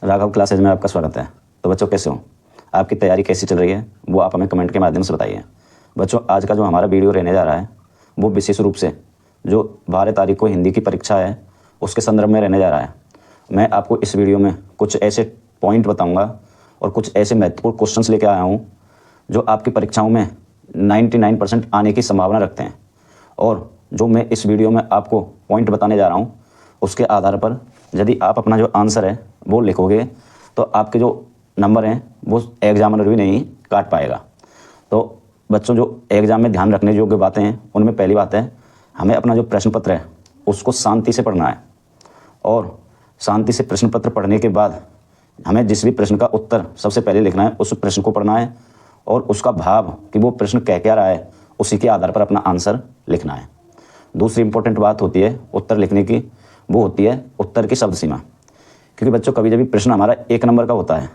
Raghav classes में आपका स्वागत है। तो बच्चों कैसे हो, आपकी तैयारी कैसी चल रही है वो आप हमें कमेंट के माध्यम से बताइए। बच्चों आज का जो हमारा वीडियो रहने जा रहा है वो विशेष रूप से जो 12 तारीख को हिंदी की परीक्षा है उसके संदर्भ में रहने जा रहा है। मैं आपको इस वीडियो में कुछ ऐसे पॉइंट बताऊँगा और कुछ ऐसे महत्वपूर्ण क्वेश्चंस लेके आया हूँ जो आपकी परीक्षाओं में 99% आने की संभावना रखते हैं। और जो मैं इस वीडियो में आपको पॉइंट बताने जा रहा हूँ उसके आधार पर यदि आप अपना जो आंसर है वो लिखोगे तो आपके जो नंबर हैं वो एग्जामिनर भी नहीं काट पाएगा। तो बच्चों जो एग्ज़ाम में ध्यान रखने योग्य बातें हैं उनमें पहली बात है हमें अपना जो प्रश्न पत्र है उसको शांति से पढ़ना है। और शांति से प्रश्न पत्र पढ़ने के बाद हमें जिस भी प्रश्न का उत्तर सबसे पहले लिखना है उस प्रश्न को पढ़ना है और उसका भाव कि वो प्रश्न कह क्या रहा है उसी के आधार पर अपना आंसर लिखना है। दूसरी इंपॉर्टेंट बात होती है उत्तर लिखने की, वो होती है उत्तर की शब्द सीमा। क्योंकि बच्चों कभी जब भी प्रश्न हमारा 1 नंबर का होता है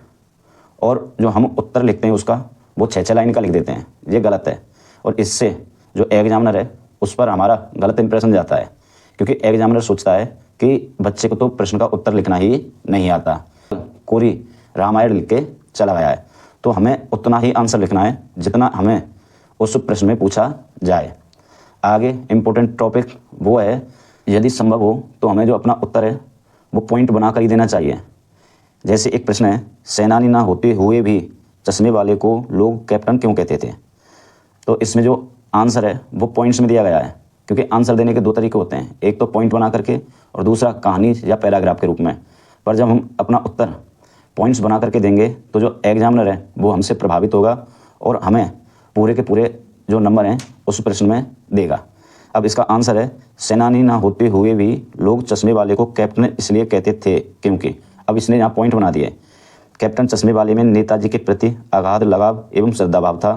और जो हम उत्तर लिखते हैं उसका वो 6 लाइन का लिख देते हैं, ये गलत है। और इससे जो एग्जामिनर है उस पर हमारा गलत इंप्रेशन जाता है। क्योंकि एग्जामिनर सोचता है कि बच्चे को तो प्रश्न का उत्तर लिखना ही नहीं आता, कोरी रामायण लिख के चला गया है। तो हमें उतना ही आंसर लिखना है जितना हमें उस प्रश्न में पूछा जाए। आगे इम्पोर्टेंट टॉपिक वो है यदि संभव हो तो हमें जो अपना उत्तर है वो पॉइंट बना कर ही देना चाहिए। जैसे एक प्रश्न है, सेनानी ना होते हुए भी चश्मे वाले को लोग कैप्टन क्यों कहते थे। तो इसमें जो आंसर है वो पॉइंट्स में दिया गया है। क्योंकि आंसर देने के 2 तरीके होते हैं, एक तो पॉइंट बना करके और दूसरा कहानी या पैराग्राफ के रूप में। पर जब हम अपना उत्तर पॉइंट्स बना करके देंगे तो जो एग्जामिनर है वो हमसे प्रभावित होगा और हमें पूरे के पूरे जो नंबर हैं उस प्रश्न में देगा। अब इसका आंसर है सेनानी ना होते हुए भी लोग चश्मे वाले को कैप्टन इसलिए कहते थे क्योंकि। अब इसने यहाँ पॉइंट बना दिए। कैप्टन चश्मे वाले में नेताजी के प्रति अगाध लगाव एवं श्रद्धाभाव था।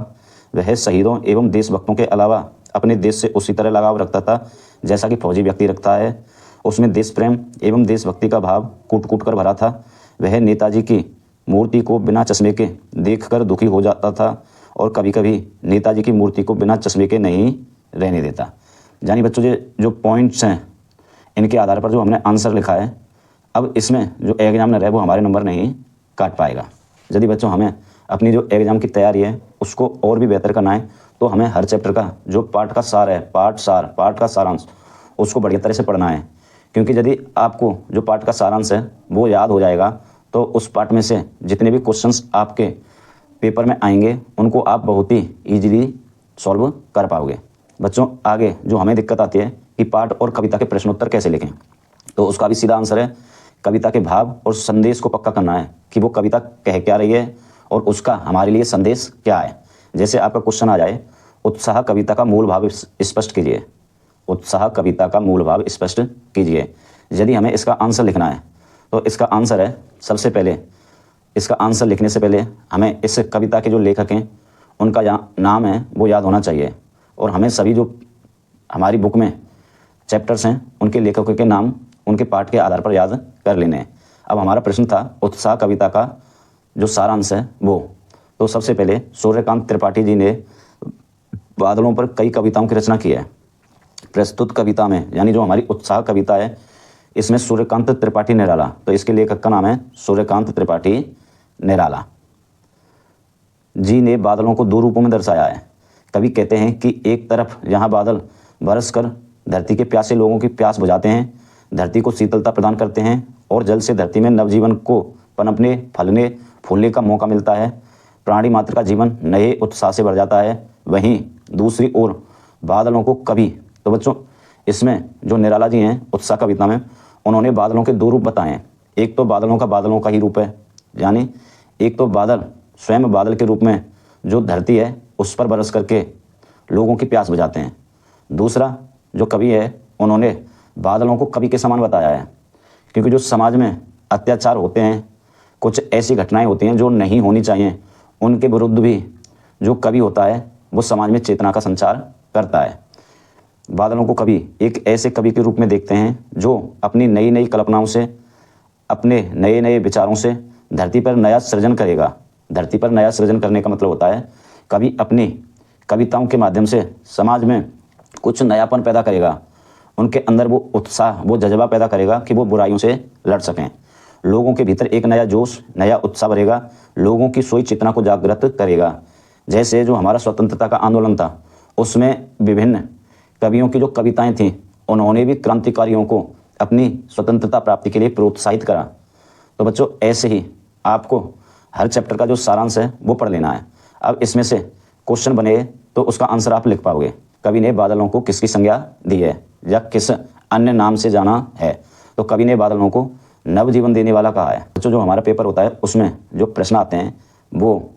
वह शहीदों एवं देशभक्तों के अलावा अपने देश से उसी तरह लगाव रखता था जैसा कि फौजी व्यक्ति रखता है। उसमें देश प्रेम एवं देशभक्ति का भाव कूट कूट कर भरा था। वह नेताजी की मूर्ति को बिना चश्मे के देख कर दुखी हो जाता था और कभी कभी नेताजी की मूर्ति को बिना चश्मे के नहीं रहने देता। यानी बच्चों ये जो पॉइंट्स हैं इनके आधार पर जो हमने आंसर लिखा है, अब इसमें जो एग्जामिनर है वो हमारे नंबर नहीं काट पाएगा। यदि बच्चों हमें अपनी जो एग्ज़ाम की तैयारी है उसको और भी बेहतर करना है तो हमें हर चैप्टर का जो पाठ का सार है, पाठ का सारांश उसको बढ़िया तरह से पढ़ना है। क्योंकि यदि आपको जो पाठ का सारांश है वो याद हो जाएगा तो उस पाठ में से जितने भी क्वेश्चंस आपके पेपर में आएंगे उनको आप बहुत ही ईजिली सॉल्व कर पाओगे। बच्चों आगे जो हमें दिक्कत आती है कि पाठ और कविता के प्रश्नोत्तर कैसे लिखें, तो उसका भी सीधा आंसर है कविता के भाव और संदेश को पक्का करना है कि वो कविता कह क्या रही है और उसका हमारे लिए संदेश क्या है। जैसे आपका क्वेश्चन आ जाए, उत्साह कविता का मूल भाव स्पष्ट कीजिए। उत्साह कविता का मूल भाव स्पष्ट कीजिए। यदि हमें इसका आंसर लिखना है तो इसका आंसर है, सबसे पहले इसका आंसर लिखने से पहले हमें इस कविता के जो लेखक हैं उनका नाम है वो याद होना चाहिए। और हमें सभी जो हमारी बुक में चैप्टर्स हैं उनके लेखकों के नाम उनके पाठ के आधार पर याद कर लेने हैं। अब हमारा प्रश्न था उत्साह कविता का जो सारांश है वो, तो सबसे पहले सूर्यकांत त्रिपाठी जी ने बादलों पर कई कविताओं की रचना की है। प्रस्तुत कविता में यानी जो हमारी उत्साह कविता है इसमें सूर्यकांत त्रिपाठी निराला, तो इसके लेखक का नाम है सूर्यकांत त्रिपाठी निराला जी ने बादलों को 2 रूपों में दर्शाया है। कवि कहते हैं कि एक तरफ यहाँ बादल बरस कर धरती के प्यासे लोगों की प्यास बुझाते हैं, धरती को शीतलता प्रदान करते हैं और जल से धरती में नवजीवन को पनपने फलने फूलने का मौका मिलता है। प्राणी मात्र का जीवन नए उत्साह से भर जाता है। वहीं दूसरी ओर बादलों को कभी, तो बच्चों इसमें जो निराला जी हैं उत्साह कविता में उन्होंने बादलों के 2 रूप बताए हैं। एक तो बादलों का ही रूप है, यानी एक तो बादल स्वयं बादल के रूप में जो धरती है उस पर बरस करके लोगों की प्यास बुझाते हैं। दूसरा जो कवि है उन्होंने बादलों को कवि के समान बताया है। क्योंकि जो समाज में अत्याचार होते हैं, कुछ ऐसी घटनाएं होती हैं जो नहीं होनी चाहिए, उनके विरुद्ध भी जो कवि होता है वो समाज में चेतना का संचार करता है। बादलों को कवि एक ऐसे कवि के रूप में देखते हैं जो अपनी नई नई कल्पनाओं से, अपने नए नए विचारों से धरती पर नया सृजन करेगा। धरती पर नया सृजन करने का मतलब होता है कवि अपनी कविताओं के माध्यम से समाज में कुछ नयापन पैदा करेगा। उनके अंदर वो उत्साह, वो जज्बा पैदा करेगा कि वो बुराइयों से लड़ सकें। लोगों के भीतर एक नया जोश, नया उत्साह भरेगा, लोगों की सोई चेतना को जागृत करेगा। जैसे जो हमारा स्वतंत्रता का आंदोलन था, उसमें विभिन्न कवियों की जो कविताएं थीं, उन्होंने भी क्रांतिकारियों को अपनी स्वतंत्रता प्राप्ति के लिए प्रोत्साहित करा। तो बच्चों, ऐसे ही आपको हर चैप्टर का जो सारांश है वो पढ़ लेना है। अब इसमें से क्वेश्चन बने तो उसका आंसर आप लिख पाओगे। कवि ने बादलों को किसकी संज्ञा दी है या किस अन्य नाम से जाना है? तो कवि ने बादलों को नवजीवन देने वाला कहा है। बच्चों, जो हमारा पेपर होता है उसमें जो प्रश्न आते हैं वो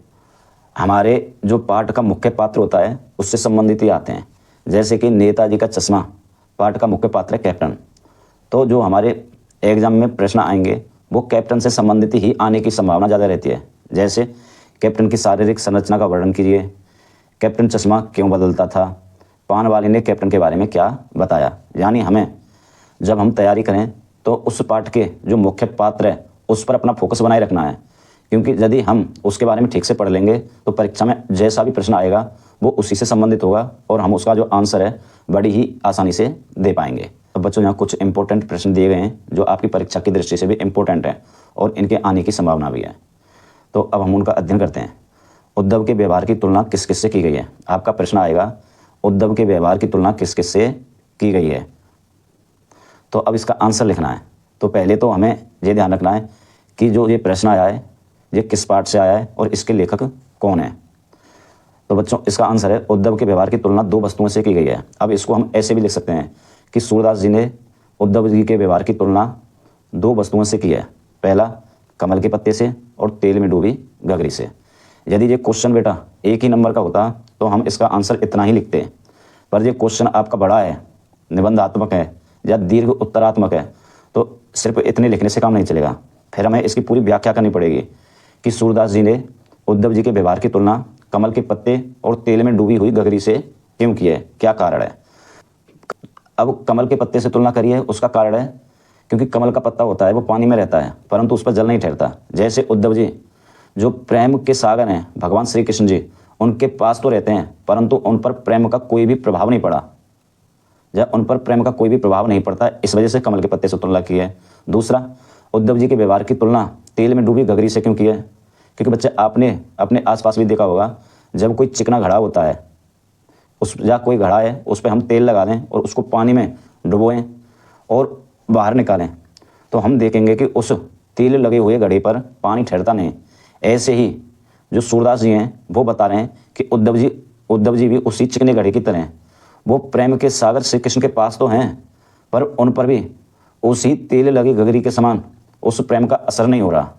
हमारे जो पाठ का मुख्य पात्र होता है उससे संबंधित ही आते हैं। जैसे कि नेताजी का चश्मा पाठ का मुख्य पात्र है कैप्टन, तो जो हमारे एग्जाम में प्रश्न आएंगे वो कैप्टन से संबंधित ही आने की संभावना ज़्यादा रहती है। जैसे कैप्टन की शारीरिक संरचना का वर्णन कीजिए, कैप्टन चश्मा क्यों बदलता था, पान वाले ने कैप्टन के बारे में क्या बताया। यानी हमें जब हम तैयारी करें तो उस पाठ के जो मुख्य पात्र है उस पर अपना फोकस बनाए रखना है, क्योंकि यदि हम उसके बारे में ठीक से पढ़ लेंगे तो परीक्षा में जैसा भी प्रश्न आएगा वो उसी से संबंधित होगा और हम उसका जो आंसर है बड़ी ही आसानी से दे पाएंगे। तो बच्चों, यहाँ कुछ इंपॉर्टेंट प्रश्न दिए गए हैं जो आपकी परीक्षा की दृष्टि से भी इंपॉर्टेंट है और इनके आने की संभावना भी है। तो अब हम उनका अध्ययन करते हैं। उद्धव के व्यवहार की तुलना किस किस से की गई है? आपका प्रश्न आएगा, उद्धव के व्यवहार की तुलना किस किस से की गई है? तो अब इसका आंसर लिखना है। तो पहले तो हमें ये ध्यान रखना है कि जो ये प्रश्न आया है ये किस पाठ से आया है और इसके लेखक कौन है। तो बच्चों, इसका आंसर है उद्धव के व्यवहार की तुलना दो वस्तुओं से की गई है। अब इसको हम ऐसे भी लिख सकते हैं कि सूरदास जी ने उद्धव जी के व्यवहार की तुलना दो वस्तुओं से की है। पहला कमल के पत्ते से और तेल में डूबी गगरी से। यदि ये क्वेश्चन बेटा एक ही नंबर का होता तो हम इसका आंसर इतना ही लिखते, पर ये क्वेश्चन आपका बड़ा है, निबंधात्मक है या दीर्घ उत्तरात्मक है, तो सिर्फ इतने लिखने से काम नहीं चलेगा। फिर हमें इसकी पूरी व्याख्या करनी पड़ेगी कि सूरदास जी ने उद्धव जी के व्यवहार की तुलना कमल के पत्ते और तेल में डूबी हुई गगरी से क्यों की है, क्या कारण है। अब कमल के पत्ते से तुलना करिए, उसका कारण है क्योंकि कमल का पत्ता होता है वो पानी में रहता है परंतु उस पर जल नहीं ठहरता। जैसे उद्धव जी जो प्रेम के सागर हैं भगवान श्री कृष्ण जी, उनके पास तो रहते हैं परंतु उन पर प्रेम का कोई भी प्रभाव नहीं पड़ा, या उन पर प्रेम का कोई भी प्रभाव नहीं पड़ता, इस वजह से कमल के पत्ते से तुलना की है। दूसरा, उद्धव जी के व्यवहार की तुलना तेल में डूबी गगरी से क्यों की है? क्योंकि बच्चे आपने अपने आसपास भी देखा होगा, जब कोई चिकना घड़ा होता है उस या कोई घड़ा है उस पर हम तेल लगा दें और उसको पानी में डुबोएं और बाहर निकालें तो हम देखेंगे कि उस तेल लगे हुए घड़े पर पानी ठहरता नहीं। ऐसे ही जो सूरदास जी हैं वो बता रहे हैं कि उद्धव जी भी उसी चिकने घड़े की तरह हैं। वो प्रेम के सागर श्री कृष्ण के पास तो हैं पर उन पर भी उसी तेल लगी गगरी के समान उस प्रेम का असर नहीं हो रहा।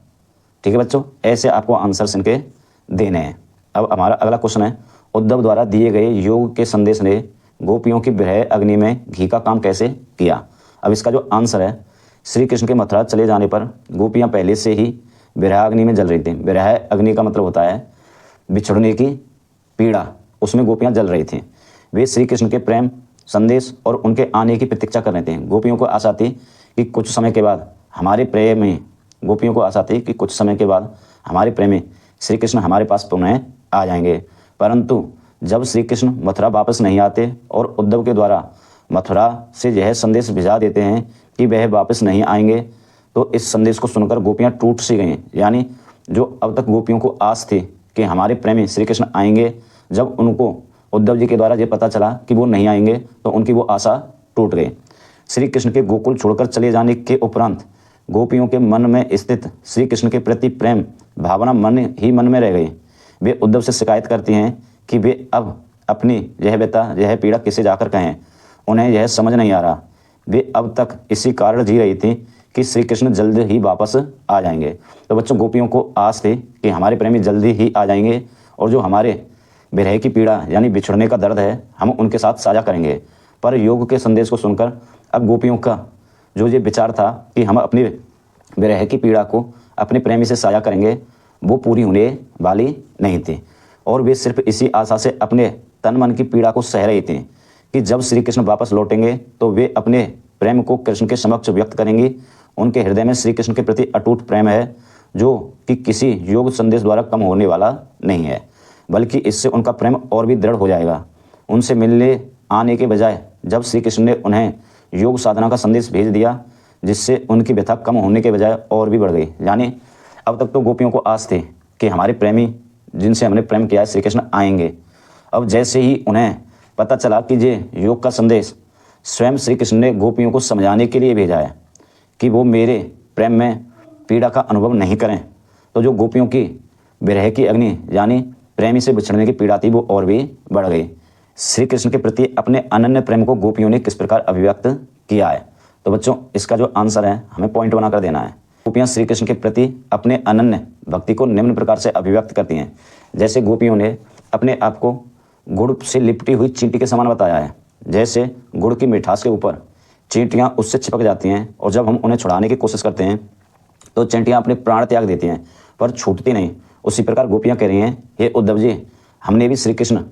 ठीक है बच्चों, ऐसे आपको आंसर्स इनके देने हैं। अब हमारा अगला क्वेश्चन है, उद्धव द्वारा दिए गए योग के संदेश ने गोपियों की विरह अग्नि में घी का काम कैसे किया? अब इसका जो आंसर है, श्री कृष्ण के मथुरा चले जाने पर गोपियाँ पहले से ही विरह अग्नि में जल रही थीं। विरह अग्नि का मतलब होता है बिछड़ने की पीड़ा, उसमें गोपियाँ जल रही थीं। वे श्री कृष्ण के प्रेम संदेश और उनके आने की प्रतीक्षा कर रहे थे। गोपियों को आशा थी कि कुछ समय के बाद हमारे प्रेमी श्री कृष्ण हमारे पास पुनः आ जाएंगे। परंतु जब श्री कृष्ण मथुरा वापस नहीं आते और उद्धव के द्वारा मथुरा से यह संदेश भिजा देते हैं कि वह वापस नहीं आएंगे, तो इस संदेश को सुनकर गोपियाँ टूट सी गईं। यानी जो अब तक गोपियों को आस थी कि हमारे प्रेमी श्री कृष्ण आएंगे, जब उनको उद्धव जी के द्वारा ये पता चला कि वो नहीं आएंगे तो उनकी वो आशा टूट गई। श्री कृष्ण के गोकुल छोड़कर चले जाने के उपरांत गोपियों के मन में स्थित श्री कृष्ण के प्रति प्रेम भावना मन में रह गई। वे उद्धव से शिकायत करती हैं कि वे अब अपनी यह पीड़ा किसे जाकर कहें, उन्हें यह समझ नहीं आ रहा। वे अब तक इसी कारण जी रही थी कि श्री कृष्ण जल्द ही वापस आ जाएंगे। तो बच्चों, गोपियों को आस थी कि हमारे प्रेमी जल्दी ही आ जाएंगे और जो हमारे विरह की पीड़ा यानी बिछड़ने का दर्द है हम उनके साथ साझा करेंगे। पर योग के संदेश को सुनकर अब गोपियों का जो ये विचार था कि हम अपनी विरह की पीड़ा को अपने प्रेमी से साझा करेंगे, वो पूरी होने वाली नहीं थी और वे सिर्फ इसी आशा से अपने तन मन की पीड़ा को सह रही थी कि जब श्री कृष्ण वापस लौटेंगे तो वे अपने प्रेम को कृष्ण के समक्ष व्यक्त करेंगी। उनके हृदय में श्री कृष्ण के प्रति अटूट प्रेम है जो कि किसी योग संदेश द्वारा कम होने वाला नहीं है, बल्कि इससे उनका प्रेम और भी दृढ़ हो जाएगा। उनसे मिलने आने के बजाय जब श्री कृष्ण ने उन्हें योग साधना का संदेश भेज दिया, जिससे उनकी व्यथा कम होने के बजाय और भी बढ़ गई। यानी अब तक तो गोपियों को आस थी कि हमारे प्रेमी जिनसे हमने प्रेम किया है श्री कृष्ण आएंगे। अब जैसे ही उन्हें पता चला कि ये योग का संदेश स्वयं श्री कृष्ण ने गोपियों को समझाने के लिए भेजा है कि वो मेरे प्रेम में पीड़ा का अनुभव नहीं करें, तो जो गोपियों की विरह की अग्नि यानी प्रेमी से बिछड़ने की पीड़ा थी वो और भी बढ़ गई। श्री कृष्ण के प्रति अपने अनन्य प्रेम को गोपियों ने किस प्रकार अभिव्यक्त किया है? तो बच्चों इसका जो आंसर है हमें पॉइंट बनाकर देना है। गोपियाँ श्री कृष्ण के प्रति अपने अनन्य भक्ति को निम्न प्रकार से अभिव्यक्त करती हैं। जैसे गोपियों ने अपने आप को गुड़ से लिपटी हुई चींटी के समान बताया है। जैसे गुड़ की मिठास के ऊपर चींटियाँ उससे चिपक जाती हैं और जब हम उन्हें छुड़ाने की कोशिश करते हैं तो चींटियाँ अपने प्राण त्याग देती हैं पर छूटती नहीं। उसी प्रकार गोपियाँ कह रही हैं, हे उद्धव जी, हमने भी श्री कृष्ण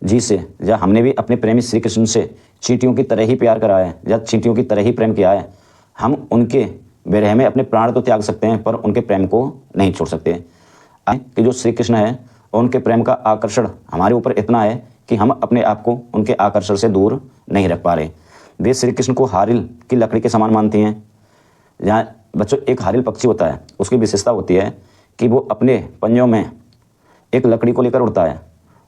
जी से या हमने भी अपने प्रेमी श्री कृष्ण से चींटियों की तरह ही प्यार करा है या चींटियों की तरह ही प्रेम किया है। हम उनके विरह में अपने प्राण तो त्याग सकते हैं पर उनके प्रेम को नहीं छोड़ सकते कि जो श्री कृष्ण है उनके प्रेम का आकर्षण हमारे ऊपर इतना है कि हम अपने आप को उनके आकर्षण से दूर नहीं रख पा रहे। वे श्री कृष्ण को हारिल की लकड़ी के समान मानती हैं। यहाँ बच्चों एक हारिल पक्षी होता है, उसकी विशेषता होती है कि वो अपने पंजों में एक लकड़ी को लेकर उड़ता है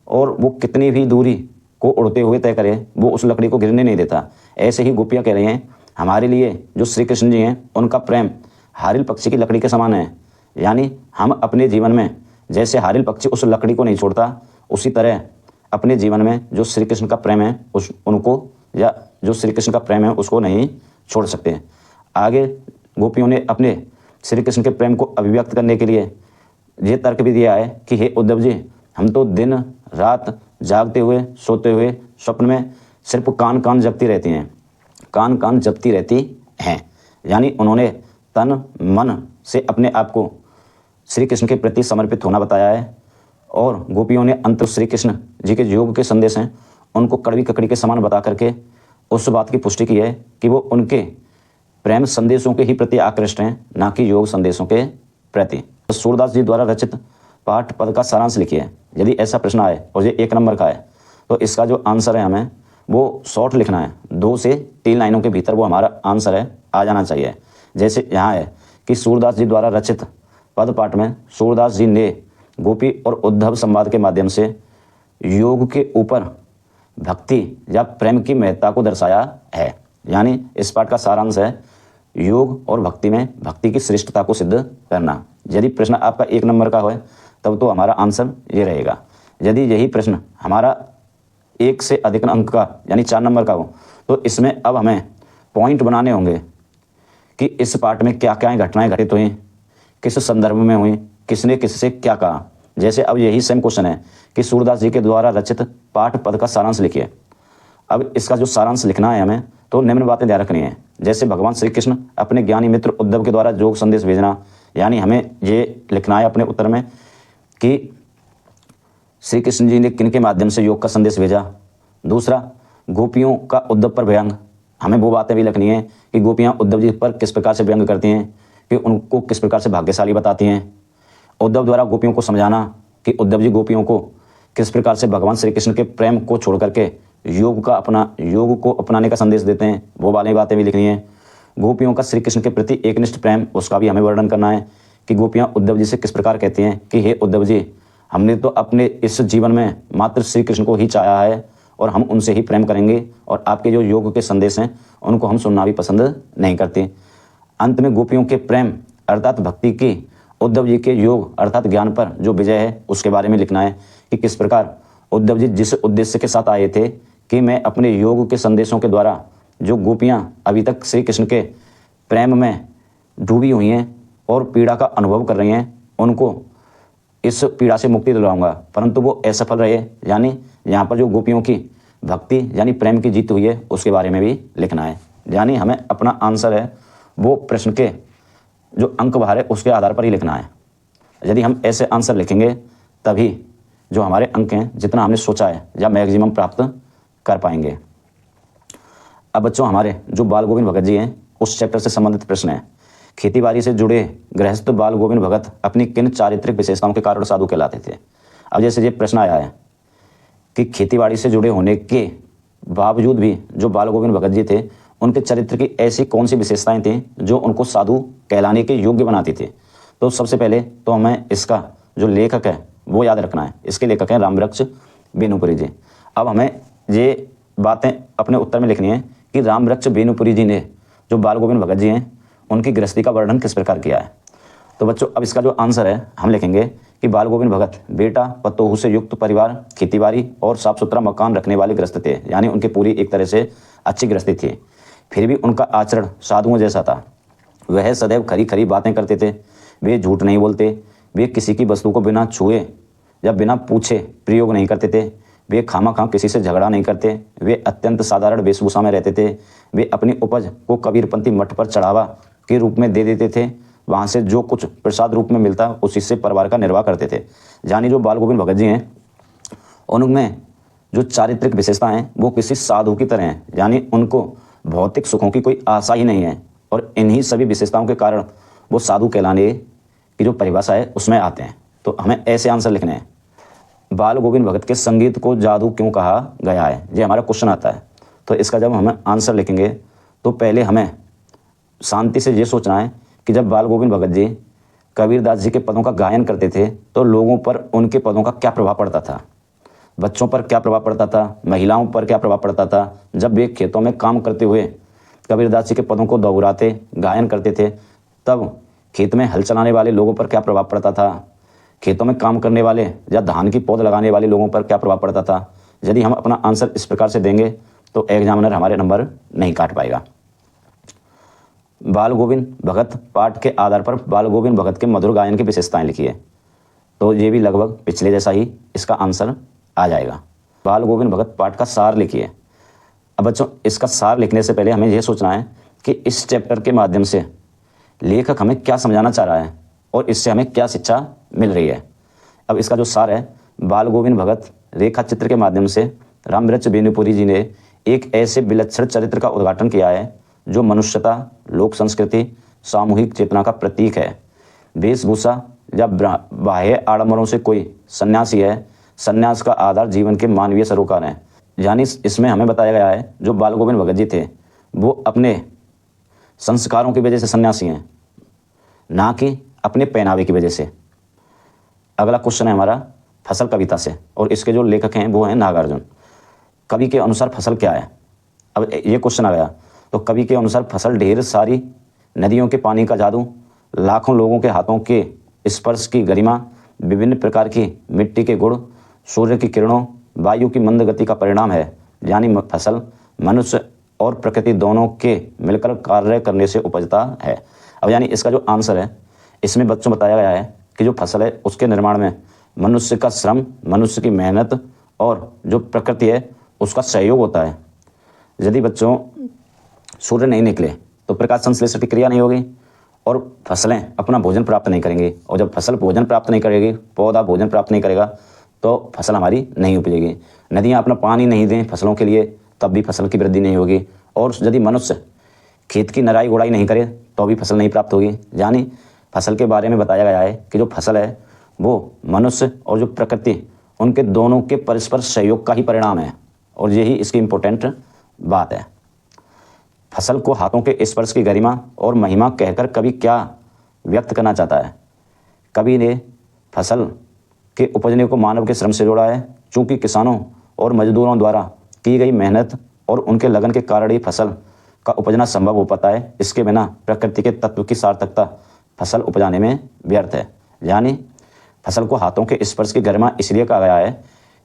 और वो कितनी भी दूरी को उड़ते हुए तय करे वो उस लकड़ी को गिरने नहीं देता। ऐसे ही गोपियाँ कह रही हैं, हमारे लिए जो श्री कृष्ण जी हैं उनका प्रेम हारिल पक्षी की लकड़ी के समान है। यानी हम अपने जीवन में जैसे हारिल पक्षी उस लकड़ी को नहीं छोड़ता, उसी तरह अपने जीवन में जो श्री कृष्ण का प्रेम है उनको या जो श्री कृष्ण का प्रेम है उसको नहीं छोड़ सकते। आगे गोपियों ने अपने श्री कृष्ण के प्रेम को अभिव्यक्त करने के लिए ये तर्क भी दिया है कि हे उद्धव जी, हम तो दिन रात जागते हुए सोते हुए स्वप्न में सिर्फ कान कान जपती रहती हैं, कान कान जपती रहती हैं। यानी उन्होंने तन मन से अपने आप को श्री कृष्ण के प्रति समर्पित होना बताया है। और गोपियों ने अंत श्री कृष्ण जी के योग के संदेश हैं उनको कड़वी ककड़ी के समान बता करके उस बात की पुष्टि की है कि वो उनके प्रेम संदेशों के ही प्रति आकृष्ट हैं, ना कि योग संदेशों के प्रति। तो सूरदास जी द्वारा रचित पाठ पद का सारांश लिखिए। यदि ऐसा प्रश्न आए और ये 1 नंबर का है तो इसका जो आंसर है हमें वो शॉर्ट लिखना है, 2 से 3 लाइनों के भीतर वो हमारा आंसर है आ जाना चाहिए। जैसे यहाँ है कि सूरदास जी द्वारा रचित पद पाठ में सूरदास जी ने गोपी और उद्धव संवाद के माध्यम से योग के ऊपर भक्ति या प्रेम की महत्ता को दर्शाया है। यानी इस पाठ का सारांश है योग और भक्ति में भक्ति की श्रेष्ठता को सिद्ध करना। यदि प्रश्न आपका 1 नंबर का हो तब तो हमारा आंसर ये रहेगा। यदि यही प्रश्न हमारा 1 से अधिक अंक का यानी 4 नंबर का हो तो इसमें अब हमें पॉइंट बनाने होंगे कि इस पाठ में क्या क्या घटनाएं घटित हुई, किस संदर्भ में हुई, किसने किससे क्या कहा। जैसे अब यही सेम क्वेश्चन है कि सूरदास जी के द्वारा रचित पाठ पद का सारांश लिखिए। अब इसका जो सारांश लिखना है हमें तो निम्न बातें ध्यान रखनी है। जैसे भगवान श्री कृष्ण अपने ज्ञानी मित्र उद्धव के द्वारा योग संदेश भेजना, यानी हमें ये लिखना है अपने उत्तर में कि श्री कृष्ण जी ने किन के माध्यम से योग का संदेश भेजा। दूसरा, गोपियों का उद्धव पर व्यंग, हमें वो बातें भी लिखनी है कि गोपियाँ उद्धव जी पर किस प्रकार से व्यंग करती हैं, कि उनको किस प्रकार से भाग्यशाली बताती हैं। उद्धव द्वारा गोपियों को समझाना कि उद्धव जी गोपियों को किस प्रकार से भगवान श्री कृष्ण के प्रेम को छोड़ करके योग को अपनाने का संदेश देते हैं, वो वाली बातें भी लिखनी है। गोपियों का श्री कृष्ण के प्रति एकनिष्ठ प्रेम, उसका भी हमें वर्णन करना है कि गोपियाँ उद्धव जी से किस प्रकार कहती हैं कि हे उद्धव जी, हमने तो अपने इस जीवन में मात्र श्री कृष्ण को ही चाहा है और हम उनसे ही प्रेम करेंगे और आपके जो योग के संदेश हैं उनको हम सुनना भी पसंद नहीं करते। अंत में गोपियों के प्रेम अर्थात भक्ति की उद्धव जी के योग अर्थात ज्ञान पर जो विजय है उसके बारे में लिखना है कि किस प्रकार उद्धव जी जिस उद्देश्य के साथ आए थे कि मैं अपने योग के संदेशों के द्वारा जो गोपियाँ अभी तक श्री कृष्ण के प्रेम में डूबी हुई हैं और पीड़ा का अनुभव कर रही हैं, उनको इस पीड़ा से मुक्ति दिलाऊंगा, परंतु वो असफल रहे। यानी यहाँ पर जो गोपियों की भक्ति यानी प्रेम की जीत हुई है उसके बारे में भी लिखना है। यानी हमें अपना आंसर है वो प्रश्न के जो अंक बाहर है उसके आधार पर ही लिखना है। यदि हम ऐसे आंसर लिखेंगे तभी जो हमारे अंक हैं जितना हमने सोचा है या मैक्सिमम प्राप्त कर पाएंगे। अब बच्चों हमारे जो बाल गोविंद भगत जी हैं उस चैप्टर से संबंधित प्रश्न है, खेतीबाड़ी से जुड़े गृहस्थ बाल गोविंद भगत अपनी किन चारित्रिक विशेषताओं के कारण साधु कहलाते थे। अब जैसे ये प्रश्न आया है कि खेतीबाड़ी से जुड़े होने के बावजूद भी जो बाल गोविंद भगत जी थे उनके चरित्र की ऐसी कौन सी विशेषताएं थी जो उनको साधु कहलाने के योग्य बनाती थी। तो सबसे पहले तो हमें इसका जो लेखक है वो याद रखना है। इसके लेखक हैं रामवृक्ष बेनीपुरी जी। अब हमें ये बातें अपने उत्तर में लिखनी है कि रामवृक्ष बेनीपुरी जी ने जो बाल गोविंद भगत जी हैं उनकी गृहस्थी का वर्णन किस प्रकार किया है। तो बच्चों अब इसका जो आंसर है हम लिखेंगे कि बाल गोविंद भगत बेटा पतोहू से युक्त परिवार, खेतीबाड़ी और साफ सुथरा मकान रखने वाले गृहस्थ थे, यानी उनकी पूरी एक तरह से अच्छी गृहस्थी थी। फिर भी उनका आचरण साधुओं जैसा था। वह सदैव खरी खरी बातें करते थे, वे झूठ नहीं बोलते, वे किसी की वस्तु को बिना छुए या बिना पूछे प्रयोग नहीं करते थे, वे खामखा किसी से झगड़ा नहीं करते, वे अत्यंत साधारण वेशभूषा में रहते थे, वे अपनी उपज को कबीरपंथी मठ पर चढ़ावा के रूप में दे देते थे, वहाँ से जो कुछ प्रसाद रूप में मिलता उसी से परिवार का निर्वाह करते थे। यानी जो बाल गोविंद भगत जी हैं उनमें जो चारित्रिक विशेषता हैं वो किसी साधु की तरह हैं, यानी उनको भौतिक सुखों की कोई आशा ही नहीं है और इन्हीं सभी विशेषताओं के कारण वो साधु कहलाने की जो परिभाषा है उसमें आते हैं। तो हमें ऐसे आंसर लिखने हैं। बाल गोविंद भगत के संगीत को जादू क्यों कहा गया है, ये हमारा क्वेश्चन आता है। तो इसका जब हमें आंसर लिखेंगे तो पहले हमें शांति से ये सोचना है कि जब बाल गोविंद भगत जी कबीरदास जी के पदों का गायन करते थे तो लोगों पर उनके पदों का क्या प्रभाव पड़ता था, बच्चों पर क्या प्रभाव पड़ता था, महिलाओं पर क्या प्रभाव पड़ता था। जब वे खेतों में काम करते हुए कबीरदास जी के पदों को दोहराते गायन करते थे तब खेत में हल चलाने वाले लोगों पर क्या प्रभाव पड़ता था, खेतों में काम करने वाले या धान की पौध लगाने वाले लोगों पर क्या प्रभाव पड़ता था। यदि हम अपना आंसर इस प्रकार से देंगे तो एग्जामिनर हमारे नंबर नहीं काट पाएगा। बाल गोविंद भगत पाठ के आधार पर बाल गोविंद भगत के मधुर गायन की विशेषताएं लिखिए। तो ये भी लगभग पिछले जैसा ही इसका आंसर आ जाएगा। बाल गोविंद भगत पाठ का सार लिखिए। अब बच्चों इसका सार लिखने से पहले हमें यह सोचना है कि इस चैप्टर के माध्यम से लेखक हमें क्या समझाना चाह रहा है और इससे हमें क्या शिक्षा मिल रही है। अब इसका जो सार है, बाल गोविंद भगत रेखा चित्र के माध्यम से रामवृक्ष बेनीपुरी जी ने एक ऐसे विलक्षण चरित्र का उद्घाटन किया है जो मनुष्यता, लोक संस्कृति, सामूहिक चेतना का प्रतीक है। वेशभूषा या बाह्य आडंबरों से कोई सन्यासी है, सन्यास का आधार जीवन के मानवीय सरोकार है। यानी इसमें हमें बताया गया है जो बाल गोविंद भगत जी थे वो अपने संस्कारों की वजह से सन्यासी हैं, ना कि अपने पहनावे की वजह से। अगला क्वेश्चन है हमारा फसल कविता से और इसके जो लेखक हैं वो हैं नागार्जुन। कवि के अनुसार फसल क्या है। अब ये क्वेश्चन आ गया तो कवि के अनुसार फसल ढेर सारी नदियों के पानी का जादू, लाखों लोगों के हाथों के स्पर्श की गरिमा, विभिन्न प्रकार की मिट्टी के गुण, सूर्य की किरणों, वायु की मंद गति का परिणाम है। यानी फसल मनुष्य और प्रकृति दोनों के मिलकर कार्य करने से उपजता है। अब यानी इसका जो आंसर है इसमें बच्चों बताया गया है कि जो फसल है उसके निर्माण में मनुष्य का श्रम, मनुष्य की मेहनत और जो प्रकृति है उसका सहयोग होता है। यदि बच्चों सूर्य नहीं निकले तो प्रकाश संश्लेषण की क्रिया नहीं होगी और फसलें अपना भोजन प्राप्त नहीं करेंगी, और जब फसल भोजन प्राप्त नहीं करेगी, पौधा भोजन प्राप्त नहीं करेगा तो फसल हमारी नहीं उपजेगी। नदियाँ अपना पानी नहीं दें फसलों के लिए तब भी फसल की वृद्धि नहीं होगी, और यदि मनुष्य खेत की नराई गुड़ाई नहीं करे तो भी फसल नहीं प्राप्त होगी। यानी फसल के बारे में बताया गया है कि जो फसल है वो मनुष्य और जो प्रकृति उनके दोनों के परस्पर सहयोग का ही परिणाम है, और यही इसकी इम्पोर्टेंट बात है। फसल को हाथों के स्पर्श की गरिमा और महिमा कहकर कवि क्या व्यक्त करना चाहता है। कवि ने फसल के उपजने को मानव के श्रम से जोड़ा है, चूँकि किसानों और मजदूरों द्वारा की गई मेहनत और उनके लगन के कारण ही फसल का उपजना संभव हो पाता है। इसके बिना प्रकृति के तत्व की सार्थकता फसल उपजाने में व्यर्थ है। यानी फसल को हाथों के स्पर्श की गरिमा इसलिए कहा गया है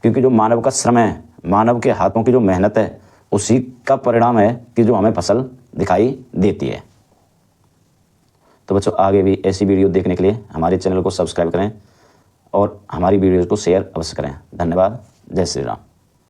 क्योंकि जो मानव का श्रम है, मानव के हाथों की जो मेहनत है, उसी का परिणाम है कि जो हमें फसल दिखाई देती है। तो बच्चों आगे भी ऐसी वीडियो देखने के लिए हमारे चैनल को सब्सक्राइब करें और हमारी वीडियोज़ को शेयर अवश्य करें। धन्यवाद। जय श्री राम।